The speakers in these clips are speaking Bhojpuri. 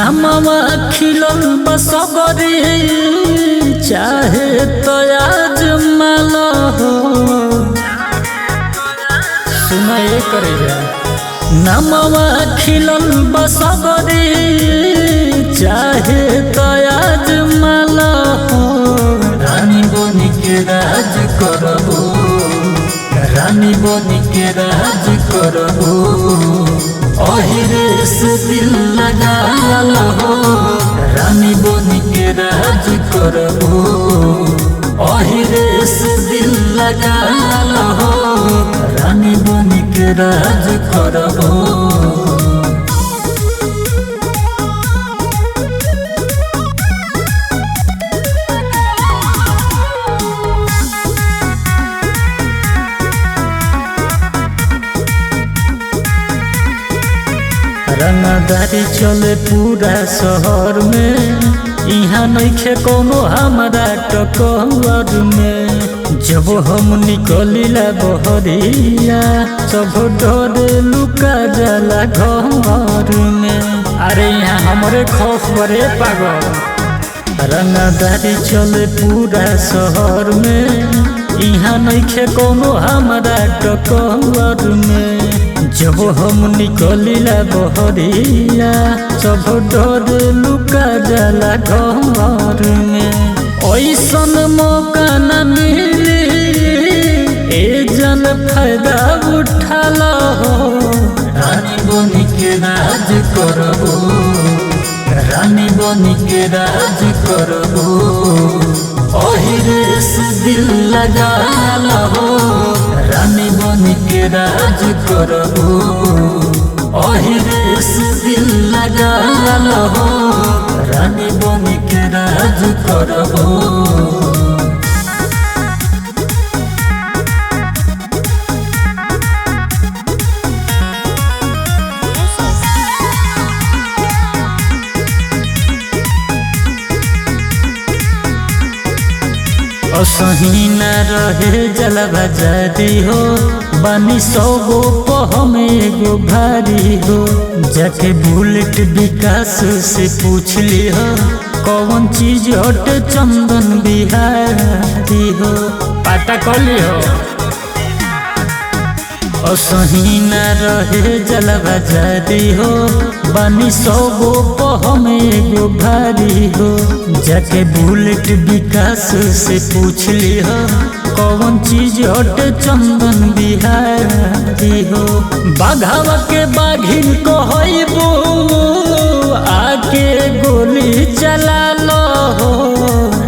नमवा खिलल बसगरी चाहे तो आज माला हो सुनाए करे नमवा खिलल बसगरी चाहे तो आज माला हो रानी बनी के राज करबो रानी बनी के राज करबो अहिरे से दिल लगाल हो रानी बनी के राज करबो अहिरे से दिल लगाल हो रानी बनी के राज करबो रंगदारी चले पूरा शहर में यहाँ नइखे कोनो हमारा टक्कर में जब हम निकलिला बहरिया सब डरे लुका जाला घर में अरे यहाँ हमरे खौफ बड़े पागल रंगदारी चले पूरा शहर में यहाँ नइखे कोनो हमारा टक्कर में जब हम निकलिला बहरिया सब डरे लुका जाला घर में ऐसन मौका न मिली ए जन फायदा उठाल हो रानी बनी के राज करबो रानी बनी के राज करबो अहिरे से दिल लगाल हो रानी बनी के राज करबो अहिरे से दिल लगाल हो रानी बनी के राज करबो असही न रहे जलवा जारी हो बानी 100 गो पहम एगो भारी हो जाके बुलेट विकास से पूछ ली हो कौन चीज हटे चंदन बिहारी हो पता कर ली हो असही न रहे जलवा जारी हो बानी 100 गो पहम एगो भारी हो जाके बुलेट विकास से पूछ ली हो कौन चीज हटे चंदन बिहारी हो बाघावा के बाघिन कहबो आके गोली चला लो हो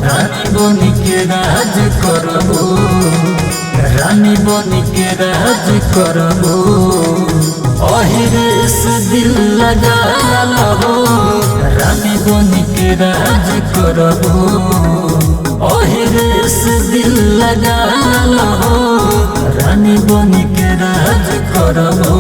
रानी बनी के राज करबो रानी बनी के राज करबो अहिरे से दिल लगाल हो रानी बनी के राज करबो अहिरे से दिल लगाल हो रानी बनी के राज करबो।